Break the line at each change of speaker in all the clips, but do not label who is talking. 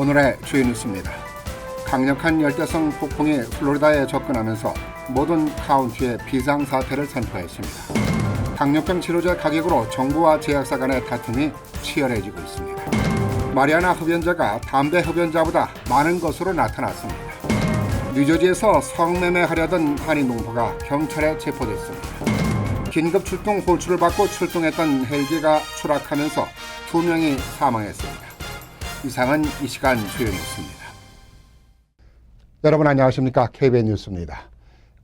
오늘의 주요 뉴스입니다. 강력한 열대성 폭풍이 플로리다에 접근하면서 모든 카운티에 비상사태를 선포했습니다. 당뇨병 치료제 가격으로 정부와 제약사 간의 다툼이 치열해지고 있습니다. 마리아나 흡연자가 담배 흡연자보다 많은 것으로 나타났습니다. 뉴저지에서 성매매하려던 한인 농부가 경찰에 체포됐습니다. 긴급 출동 호출을 받고 출동했던 헬기가 추락하면서 2명이 사망했습니다. 이상은 이 시간 주요 뉴스입니다. 여러분 안녕하십니까? KBS 뉴스입니다.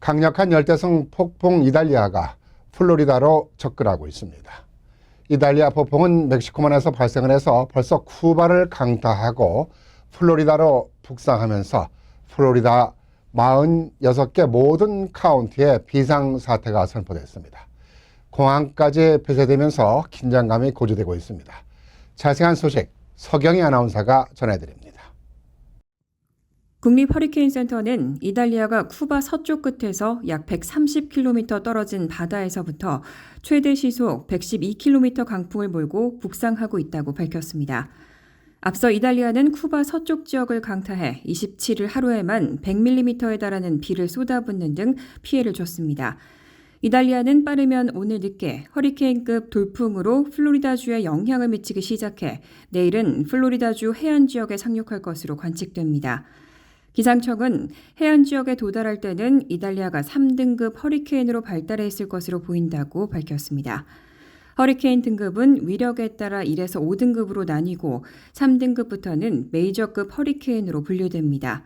강력한 열대성 폭풍 이달리아가 플로리다로 접근하고 있습니다. 이달리아 폭풍은 멕시코만에서 발생을 해서 벌써 쿠바를 강타하고 플로리다로 북상하면서 플로리다 46개 모든 카운티에 비상사태가 선포됐습니다. 공항까지 폐쇄되면서 긴장감이 고조되고 있습니다. 자세한 소식 서경희 아나운서가 전해드립니다.
국립허리케인센터는 이달리아가 쿠바 서쪽 끝에서 약 130km 떨어진 바다에서부터 최대 시속 112km 강풍을 몰고 북상하고 있다고 밝혔습니다. 앞서 이달리아는 쿠바 서쪽 지역을 강타해 27일 하루에만 100mm에 달하는 비를 쏟아붓는 등 피해를 줬습니다. 이달리아는 빠르면 오늘 늦게 허리케인급 돌풍으로 플로리다주에 영향을 미치기 시작해 내일은 플로리다주 해안 지역에 상륙할 것으로 관측됩니다. 기상청은 해안 지역에 도달할 때는 이달리아가 3등급 허리케인으로 발달해 있을 것으로 보인다고 밝혔습니다. 허리케인 등급은 위력에 따라 1에서 5등급으로 나뉘고 3등급부터는 메이저급 허리케인으로 분류됩니다.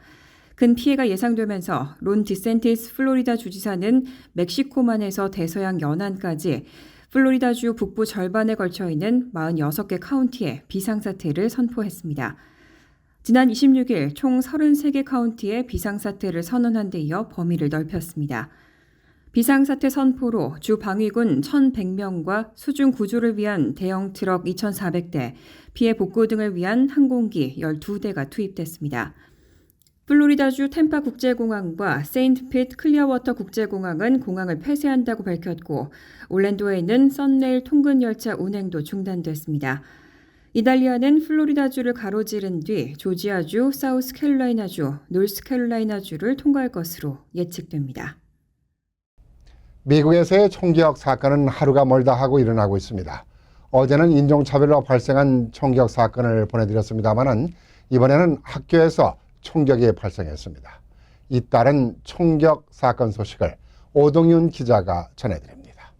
큰 피해가 예상되면서 론 디센티스 플로리다 주지사는 멕시코만에서 대서양 연안까지 플로리다주 북부 절반에 걸쳐 있는 46개 카운티에 비상사태를 선포했습니다. 지난 26일 총 33개 카운티에 비상사태를 선언한 데 이어 범위를 넓혔습니다. 비상사태 선포로 주 방위군 1,100명과 수중 구조를 위한 대형 트럭 2,400대, 피해 복구 등을 위한 항공기 12대가 투입됐습니다. 플로리다주 템파 국제공항과 세인트핏 클리어워터 국제공항은 공항을 폐쇄한다고 밝혔고 올랜도에 있는 썬레일 통근 열차 운행도 중단됐습니다. 이달리아는 플로리다주를 가로지른 뒤 조지아주, 사우스캐롤라이나주, 노스캐롤라이나주를 통과할 것으로 예측됩니다.
미국에서의 총기역 사건은 하루가 멀다 하고 일어나고 있습니다. 어제는 인종차별로 발생한 총기역 사건을 보내드렸습니다만 이번에는 학교에서 총격이 발생했습니다. 잇따른 총격 사건 소식을 오동윤 기자가 전해드립니다.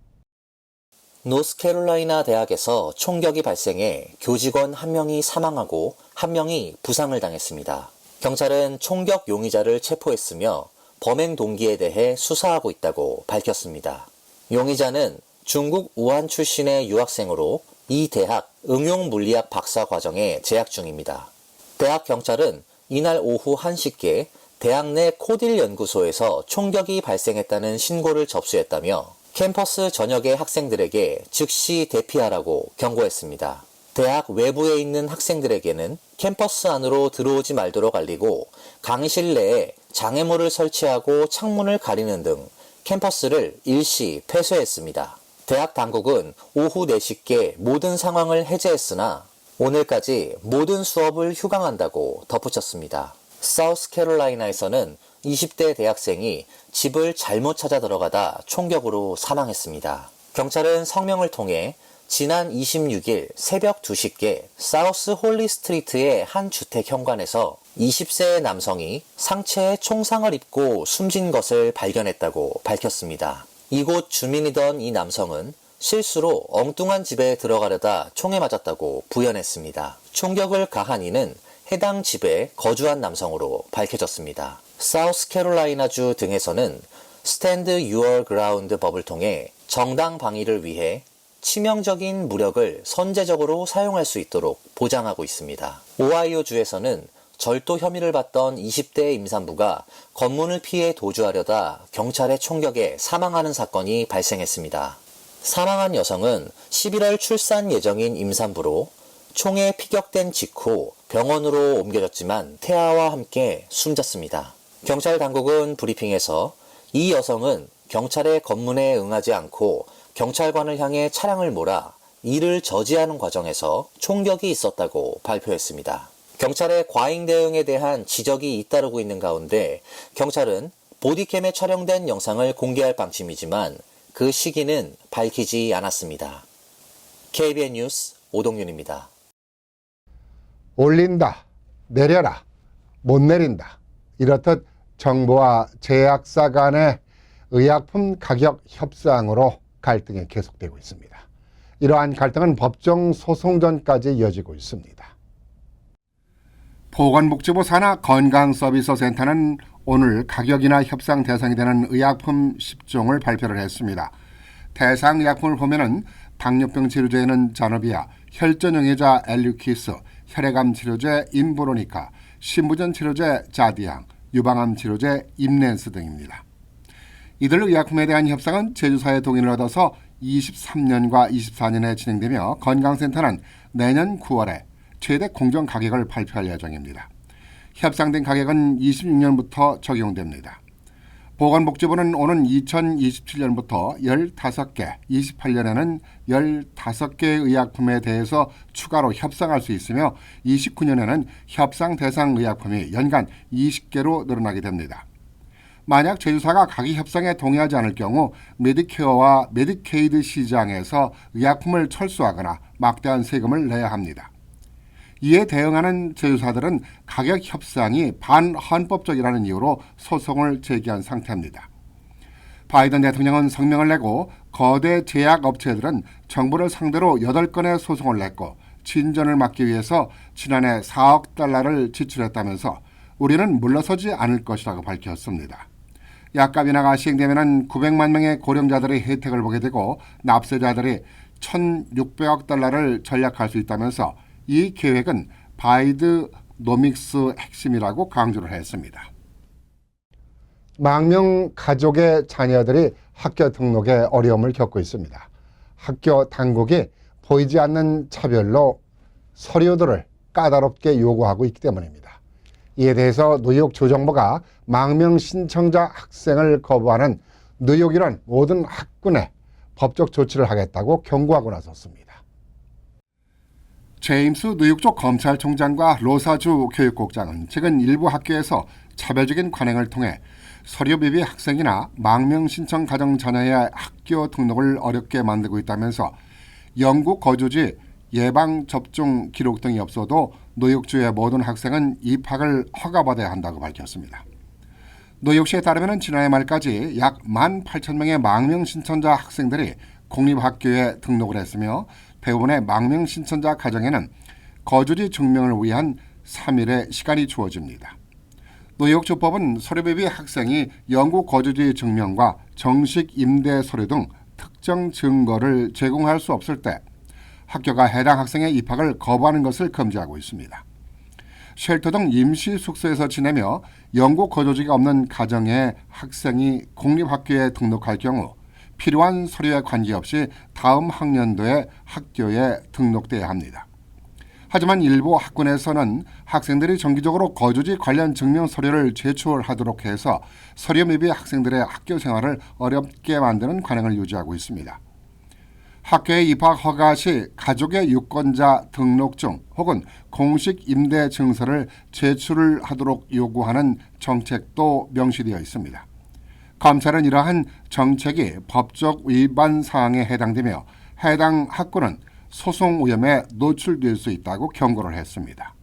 노스캐롤라이나 대학에서 총격이 발생해 교직원 1명이 사망하고 1명이 부상을 당했습니다. 경찰은 총격 용의자를 체포했으며 범행 동기에 대해 수사하고 있다고 밝혔습니다. 용의자는 중국 우한 출신의 유학생으로 이 대학 응용물리학 박사 과정에 재학 중입니다. 대학 경찰은 이날 오후 1시께 대학 내 코딜 연구소에서 총격이 발생했다는 신고를 접수했다며 캠퍼스 전역의 학생들에게 즉시 대피하라고 경고했습니다. 대학 외부에 있는 학생들에게는 캠퍼스 안으로 들어오지 말도록 알리고 강의실 내에 장애물을 설치하고 창문을 가리는 등 캠퍼스를 일시 폐쇄했습니다. 대학 당국은 오후 4시께 모든 상황을 해제했으나 오늘까지 모든 수업을 휴강한다고 덧붙였습니다. 사우스캐롤라이나에서는 20대 대학생이 집을 잘못 찾아 들어가다 총격으로 사망했습니다. 경찰은 성명을 통해 지난 26일 새벽 2시께 사우스 홀리 스트리트의 한 주택 현관에서 20세의 남성이 상체에 총상을 입고 숨진 것을 발견했다고 밝혔습니다. 이곳 주민이던 이 남성은 실수로 엉뚱한 집에 들어가려다 총에 맞았다고 부연했습니다. 총격을 가한 이는 해당 집에 거주한 남성으로 밝혀졌습니다. 사우스캐롤라이나주 등에서는 스탠드 유어 그라운드 법을 통해 정당 방위를 위해 치명적인 무력을 선제적으로 사용할 수 있도록 보장하고 있습니다. 오하이오주에서는 절도 혐의를 받던 20대 임산부가 검문을 피해 도주하려다 경찰의 총격에 사망하는 사건이 발생했습니다. 사망한 여성은 11월 출산 예정인 임산부로 총에 피격된 직후 병원으로 옮겨졌지만 태아와 함께 숨졌습니다. 경찰 당국은 브리핑에서 이 여성은 경찰의 검문에 응하지 않고 경찰관을 향해 차량을 몰아 이를 저지하는 과정에서 총격이 있었다고 발표했습니다. 경찰의 과잉 대응에 대한 지적이 잇따르고 있는 가운데 경찰은 보디캠에 촬영된 영상을 공개할 방침이지만 그 시기는 밝히지 않았습니다. KBN 뉴스 오동윤입니다.
올린다, 내려라, 못 내린다. 이렇듯 정부와 제약사 간의 의약품 가격 협상으로 갈등이 계속되고 있습니다. 이러한 갈등은 법정 소송전까지 이어지고 있습니다. 보건복지부 산하 건강서비스센터는 오늘 가격이나 협상 대상이 되는 의약품 10종을 발표를 했습니다. 대상 의약품을 보면은 당뇨병 치료제에는 자노비아, 혈전용의자 엘류키스, 혈액암 치료제 인브로니카, 신부전 치료제 자디앙, 유방암 치료제 임렌스 등입니다. 이들 의약품에 대한 협상은 제조사의 동의를 얻어서 23년과 24년에 진행되며 건강센터는 내년 9월에 최대 공정 가격을 발표할 예정입니다. 협상된 가격은 26년부터 적용됩니다. 보건복지부는 오는 2027년부터 15개, 28년에는 15개의 의약품에 대해서 추가로 협상할 수 있으며 29년에는 협상 대상 의약품이 연간 20개로 늘어나게 됩니다. 만약 제조사가 가격 협상에 동의하지 않을 경우 메디케어와 메디케이드 시장에서 의약품을 철수하거나 막대한 세금을 내야 합니다. 이에 대응하는 제조사들은 가격 협상이 반헌법적이라는 이유로 소송을 제기한 상태입니다. 바이든 대통령은 성명을 내고 거대 제약업체들은 정부를 상대로 8건의 소송을 냈고 진전을 막기 위해서 지난해 4억 달러를 지출했다면서 우리는 물러서지 않을 것이라고 밝혔습니다. 약값 인하가 시행되면 900만 명의 고령자들의 혜택을 보게 되고 납세자들이 1,600억 달러를 절약할 수 있다면서 이 계획은 바이드노믹스 핵심이라고 강조를 했습니다. 망명 가족의 자녀들이 학교 등록에 어려움을 겪고 있습니다. 학교 당국이 보이지 않는 차별로 서류들을 까다롭게 요구하고 있기 때문입니다. 이에 대해서 뉴욕 주정부가 망명 신청자 학생을 거부하는 뉴욕 이런 모든 학군에 법적 조치를 하겠다고 경고하고 나섰습니다. 제임스 뉴욕주 검찰총장과 로사주 교육국장은 최근 일부 학교에서 차별적인 관행을 통해 서류 미비 학생이나 망명 신청 가정 자녀의 학교 등록을 어렵게 만들고 있다면서 영국 거주지 예방접종 기록 등이 없어도 뉴욕주의 모든 학생은 입학을 허가받아야 한다고 밝혔습니다. 뉴욕시에 따르면 지난해 말까지 약 18,000명의 망명 신청자 학생들이 공립학교에 등록을 했으며 대부분의 망명 신청자 가정에는 거주지 증명을 위한 3일의 시간이 주어집니다. 뉴욕주법은 서류비비 학생이 영국 거주지 증명과 정식 임대 서류 등 특정 증거를 제공할 수 없을 때 학교가 해당 학생의 입학을 거부하는 것을 금지하고 있습니다. 쉘터 등 임시 숙소에서 지내며 영국 거주지가 없는 가정의 학생이 공립학교에 등록할 경우 필요한 서류에 관계없이 다음 학년도에 학교에 등록돼야 합니다. 하지만 일부 학군에서는 학생들이 정기적으로 거주지 관련 증명 서류를 제출하도록 해서 서류 미비 학생들의 학교 생활을 어렵게 만드는 관행을 유지하고 있습니다. 학교에 입학 허가 시 가족의 유권자 등록증 혹은 공식 임대 증서를 제출을 하도록 요구하는 정책도 명시되어 있습니다. 검찰은 이러한 정책이 법적 위반 사항에 해당되며 해당 학군은 소송 위험에 노출될 수 있다고 경고를 했습니다.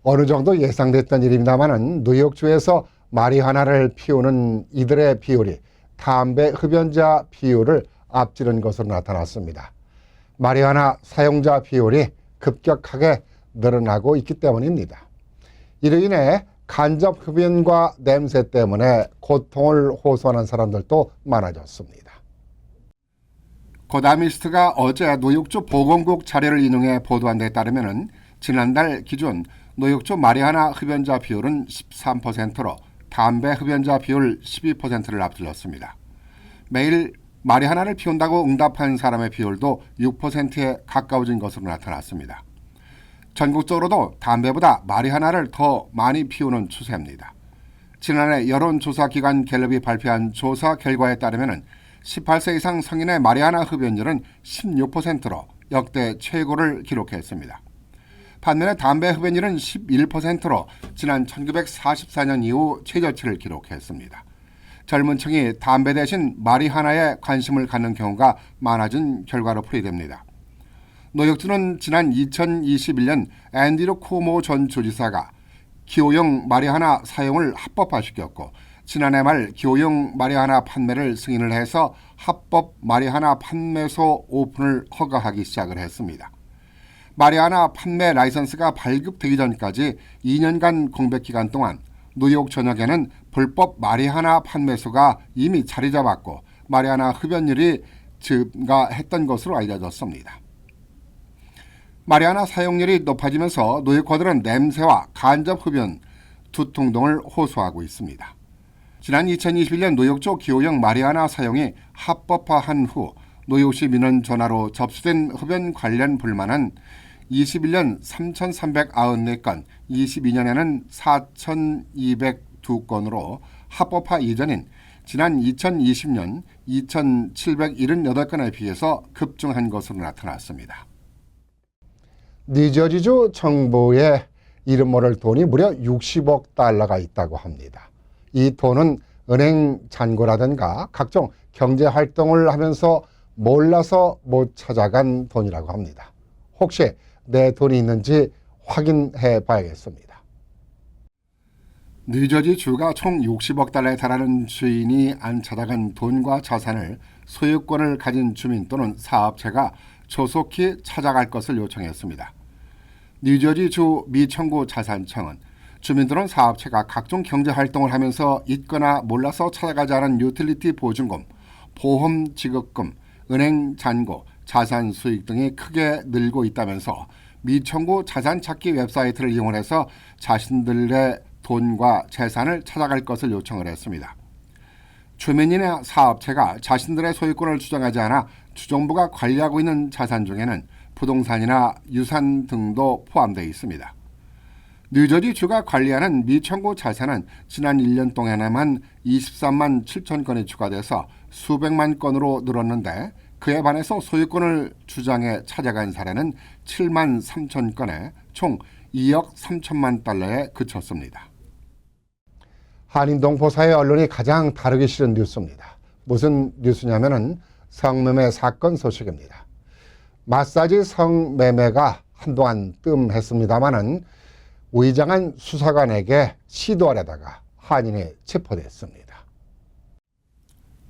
어느 정도 예상됐던 일입니다만 뉴욕주에서 마리화나를 피우는 이들의 비율이 담배 흡연자 비율을 앞지른 것으로 나타났습니다. 마리화나 사용자 비율이 급격하게 늘어나고 있기 때문입니다. 이로 인해 간접 흡연과 냄새 때문에 고통을 호소하는 사람들도 많아졌습니다. 고다미스트가 어제 뉴욕주 보건국 자료를 인용해 보도한 데 따르면 지난달 기준 뉴욕주 마리화나 흡연자 비율은 13%로 담배 흡연자 비율 12%를 앞질렀습니다. 매일 마리화나를 피운다고 응답한 사람의 비율도 6%에 가까워진 것으로 나타났습니다. 전국적으로도 담배보다 마리화나를 더 많이 피우는 추세입니다. 지난해 여론조사기관 갤럽이 발표한 조사 결과에 따르면 18세 이상 성인의 마리화나 흡연율은 16%로 역대 최고를 기록했습니다. 반면에 담배 흡연율은 11%로 지난 1944년 이후 최저치를 기록했습니다. 젊은 층이 담배 대신 마리화나에 관심을 갖는 경우가 많아진 결과로 풀이됩니다. 노역주는 지난 2021년 앤드류 쿠오모 전 주지사가 기호용 마리화나 사용을 합법화시켰고 지난해 말 기호용 마리화나 판매를 승인을 해서 합법 마리화나 판매소 오픈을 허가하기 시작을 했습니다. 마리화나 판매 라이선스가 발급되기 전까지 2년간 공백 기간 동안 뉴욕 전역에는 불법 마리화나 판매소가 이미 자리 잡았고 마리화나 흡연율이 증가했던 것으로 알려졌습니다. 마리화나 사용률이 높아지면서 노예커들은 냄새와 간접 흡연, 두통 등을 호소하고 있습니다. 지난 2021년 노역조 기호용 마리화나 사용이 합법화한 후 노역시 민원 전화로 접수된 흡연 관련 불만은 21년 3,394건, 22년에는 4,202건으로 합법화 이전인 지난 2020년 2,778건에 비해서 급증한 것으로 나타났습니다.
뉴저지주 정부에 이름 모를 돈이 무려 60억 달러가 있다고 합니다. 이 돈은 은행 잔고라든가 각종 경제활동을 하면서 몰라서 못 찾아간 돈이라고 합니다. 혹시 내 돈이 있는지 확인해 봐야겠습니다.
뉴저지주가 총 60억 달러에 달하는 주인이 안 찾아간 돈과 자산을 소유권을 가진 주민 또는 사업체가 조속히 찾아갈 것을 요청했습니다. 뉴저지주 미청구 자산청은 주민 또는 사업체가 각종 경제활동을 하면서 있거나 몰라서 찾아가지 않은 유틸리티 보증금, 보험 지급금, 은행 잔고, 자산 수익 등이 크게 늘고 있다면서 미청구 자산 찾기 웹사이트를 이용해서 자신들의 돈과 재산을 찾아갈 것을 요청을 했습니다. 주민이나 사업체가 자신들의 소유권을 주장하지 않아 주정부가 관리하고 있는 자산 중에는 부동산이나 유산 등도 포함되어 있습니다. 뉴저지주가 관리하는 미청구 자산은 지난 1년 동안에만 23만 7천 건이 추가돼서 수백만 건으로 늘었는데 그에 반해서 소유권을 주장해 찾아간 사례는 7만 3천 건에 총 2억 3천만 달러에 그쳤습니다.
한인동포사의 언론이 가장 다루기 싫은 뉴스입니다. 무슨 뉴스냐면은 성매매 사건 소식입니다. 마사지 성매매가 한동안 뜸했습니다마는 위장한 수사관에게 시도하려다가 한인이 체포됐습니다.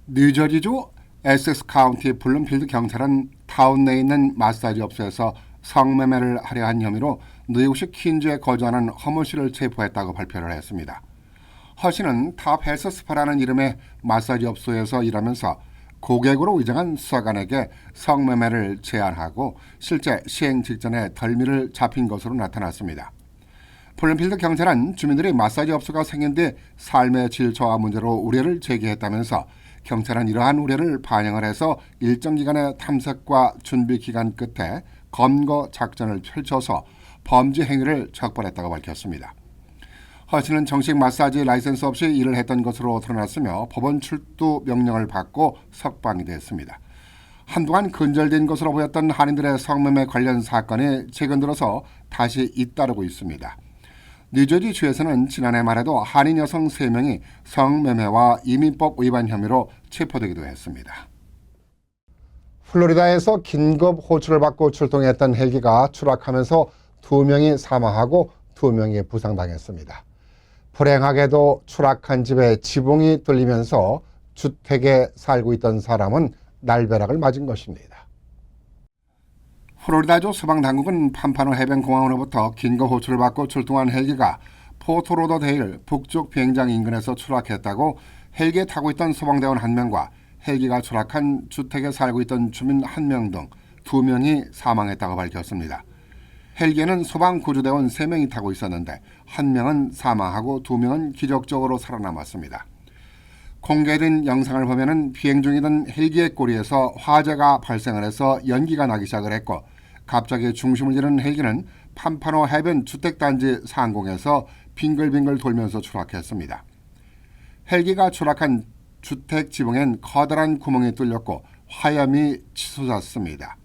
뉴저지주 에섹스 카운티 블룸필드 경찰은 타운 내에 있는 마사지 업소에서 성매매를 하려 한 혐의로 뉴욕시 퀸즈에 거주하는 허모 씨를 체포했다고 발표를 했습니다. 허 씨는 탑 헬스 스파라는 이름의 마사지 업소에서 일하면서 고객으로 위장한 수사관에게 성매매를 제안하고 실제 시행 직전에 덜미를 잡힌 것으로 나타났습니다. 블룸필드 경찰은 주민들이 마사지 업소가 생긴 뒤 삶의 질 저하 문제로 우려를 제기했다면서 경찰은 이러한 우려를 반영을 해서 일정 기간의 탐색과 준비 기간 끝에 검거 작전을 펼쳐서 범죄 행위를 적발했다고 밝혔습니다. 허 씨는 정식 마사지 라이센스 없이 일을 했던 것으로 드러났으며 법원 출두 명령을 받고 석방이 됐습니다. 한동안 근절된 것으로 보였던 한인들의 성매매 관련 사건이 최근 들어서 다시 잇따르고 있습니다. 뉴저지주에서는 지난해 말에도 한인 여성 3명이 성매매와 이민법 위반 혐의로 체포되기도 했습니다.
플로리다에서 긴급 호출을 받고 출동했던 헬기가 추락하면서 2명이 사망하고 2명이 부상당했습니다. 불행하게도 추락한 집에 지붕이 뚫리면서 주택에 살고 있던 사람은 날벼락을 맞은 것입니다.
플로리다주 소방당국은 팜파노 해변공항으로부터 긴급 호출을 받고 출동한 헬기가 포토로더데일 북쪽 비행장 인근에서 추락했다고 헬기에 타고 있던 소방대원 1명과 헬기가 추락한 주택에 살고 있던 주민 1명 등 2명이 사망했다고 밝혔습니다. 헬기에는 소방구조대원 3명이 타고 있었는데 1명은 사망하고 2명은 기적적으로 살아남았습니다. 공개된 영상을 보면 비행 중이던 헬기의 꼬리에서 화재가 발생을 해서 연기가 나기 시작을 했고 갑자기 중심을 잃은 헬기는 팜파노 해변 주택단지 상공에서 빙글빙글 돌면서 추락했습니다. 헬기가 추락한 주택 지붕엔 커다란 구멍이 뚫렸고 화염이 치솟았습니다.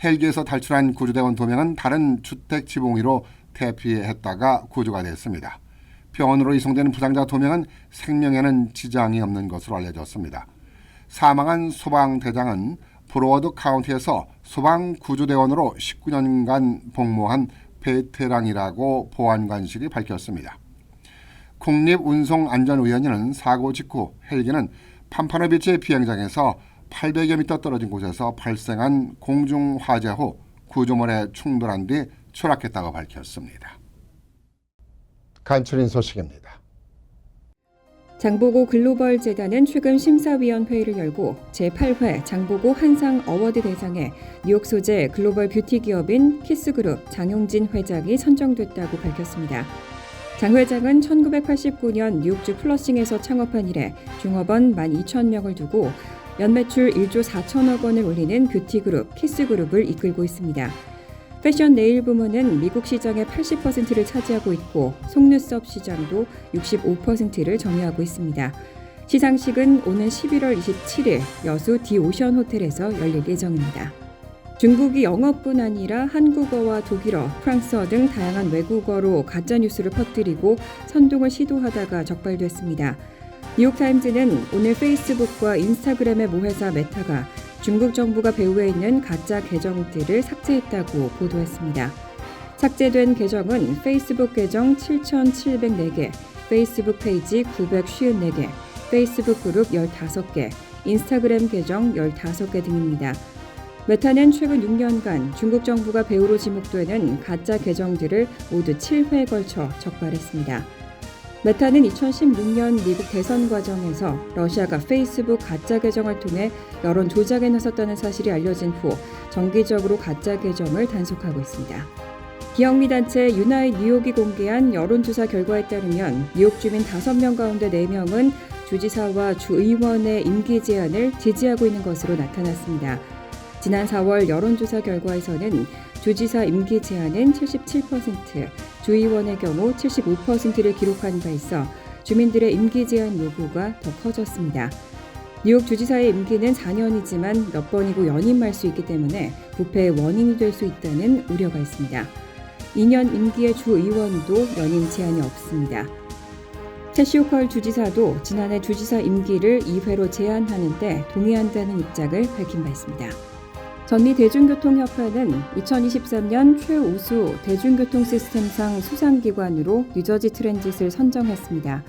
헬기에서 탈출한 구조대원 2명은 다른 주택 지붕 위로 대피했다가 구조가 됐습니다. 병원으로 이송된 부상자 2명은 생명에는 지장이 없는 것으로 알려졌습니다. 사망한 소방대장은 브로워드 카운티에서 소방구조대원으로 19년간 복무한 베테랑이라고 보안관실이 밝혔습니다. 국립운송안전위원회는 사고 직후 헬기는 팜파노비치의 비행장에서 800여 미터 떨어진 곳에서 발생한 공중화재 후 구조물에 충돌한 뒤 추락했다고 밝혔습니다.
간추린 소식입니다.
장보고 글로벌 재단은 최근 심사위원회의를 열고 제8회 장보고 한상 어워드 대상에 뉴욕 소재 글로벌 뷰티 기업인 키스그룹 장용진 회장이 선정됐다고 밝혔습니다. 장 회장은 1989년 뉴욕주 플러싱에서 창업한 이래 종업원 12,000명을 두고 연매출 1조 4천억 원을 올리는 뷰티 그룹 키스그룹을 이끌고 있습니다. 패션 네일 부문은 미국 시장의 80%를 차지하고 있고 속눈썹 시장도 65%를 점유하고 있습니다. 시상식은 오는 11월 27일 여수 디오션 호텔에서 열릴 예정입니다. 중국이 영어뿐 아니라 한국어와 독일어, 프랑스어 등 다양한 외국어로 가짜뉴스를 퍼뜨리고 선동을 시도하다가 적발됐습니다. 뉴욕타임즈는 오늘 페이스북과 인스타그램의 모회사 메타가 중국 정부가 배후에 있는 가짜 계정들을 삭제했다고 보도했습니다. 삭제된 계정은 페이스북 계정 7,704개, 페이스북 페이지 954개, 페이스북 그룹 15개, 인스타그램 계정 15개 등입니다. 메타는 최근 6년간 중국 정부가 배후로 지목되는 가짜 계정들을 모두 7회에 걸쳐 적발했습니다. 메타는 2016년 미국 대선 과정에서 러시아가 페이스북 가짜 계정을 통해 여론 조작에 나섰다는 사실이 알려진 후 정기적으로 가짜 계정을 단속하고 있습니다. 기영미 단체 유나잇 뉴욕이 공개한 여론조사 결과에 따르면 뉴욕 주민 5명 가운데 4명은 주지사와 주의원의 임기 제한을 지지하고 있는 것으로 나타났습니다. 지난 4월 여론조사 결과에서는 주지사 임기 제한은 77%, 주의원의 경우 75%를 기록한 바 있어 주민들의 임기 제한 요구가 더 커졌습니다. 뉴욕 주지사의 임기는 4년이지만 몇 번이고 연임할 수 있기 때문에 부패의 원인이 될 수 있다는 우려가 있습니다. 2년 임기의 주의원도 연임 제한이 없습니다. 채시오컬 주지사도 지난해 주지사 임기를 2회로 제한하는 데 동의한다는 입장을 밝힌 바 있습니다. 전미대중교통협회는 2023년 최우수 대중교통 시스템상 수상기관으로 뉴저지 트랜짓을 선정했습니다.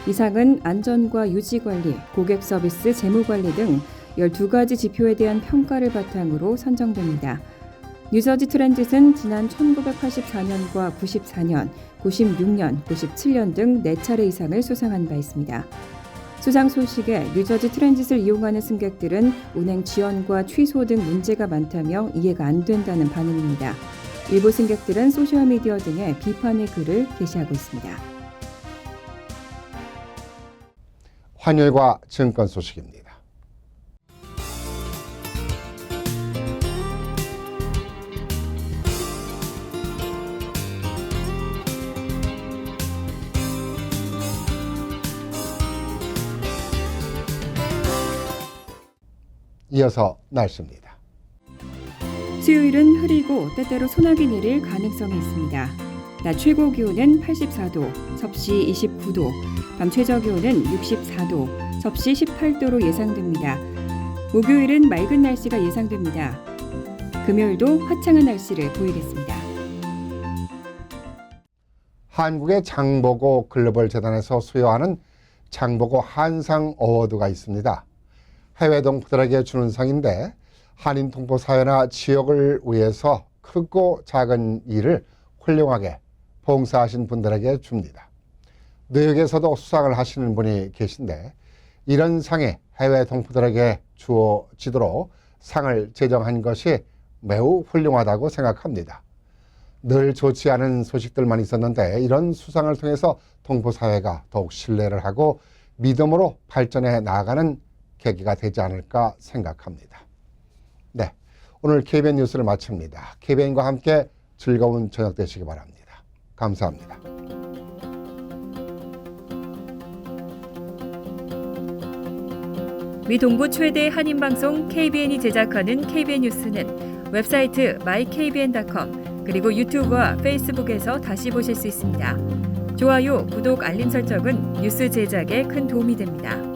이 상은 안전과 유지관리, 고객 서비스, 재무관리 등 12가지 지표에 대한 평가를 바탕으로 선정됩니다. 뉴저지 트랜짓은 지난 1984년과 94년, 96년, 97년 등 4차례 이상을 수상한 바 있습니다. 수상 소식에 뉴저지 트랜짓을 이용하는 승객들은 운행 지연과 취소 등 문제가 많다며 이해가 안 된다는 반응입니다. 일부 승객들은 소셜미디어 등에 비판의 글을 게시하고 있습니다.
환율과 증권 소식입니다. 이어서 날씨입니다.
수요일은 흐리고 때때로 소나기 내릴 가능성이 있습니다. 낮 최고 기온은 84도, 섭씨 29도, 밤 최저 기온은 64도, 섭씨 18도로 예상됩니다. 목요일은 맑은 날씨가 예상됩니다. 금요일도 화창한 날씨를 보이겠습니다.
한국의 장보고 글로벌 재단에서 수여하는 장보고 한상 어워드가 있습니다. 해외 동포들에게 주는 상인데 한인 동포 사회나 지역을 위해서 크고 작은 일을 훌륭하게 봉사하신 분들에게 줍니다. 뉴욕에서도 수상을 하시는 분이 계신데 이런 상이 해외 동포들에게 주어지도록 상을 제정한 것이 매우 훌륭하다고 생각합니다. 늘 좋지 않은 소식들만 있었는데 이런 수상을 통해서 동포 사회가 더욱 신뢰를 하고 믿음으로 발전해 나아가는 계기가 되지 않을까 생각합니다. 네, 오늘 KBN 뉴스를 마칩니다. KBN과 함께 즐거운 저녁 되시기 바랍니다. 감사합니다.
미 동부 최대 한인 방송 KBN이 제작하는 KBN 뉴스는 웹사이트 mykbn.com 그리고 유튜브와 페이스북에서 다시 보실 수 있습니다. 좋아요, 구독, 알림 설정은 뉴스 제작에 큰 도움이 됩니다.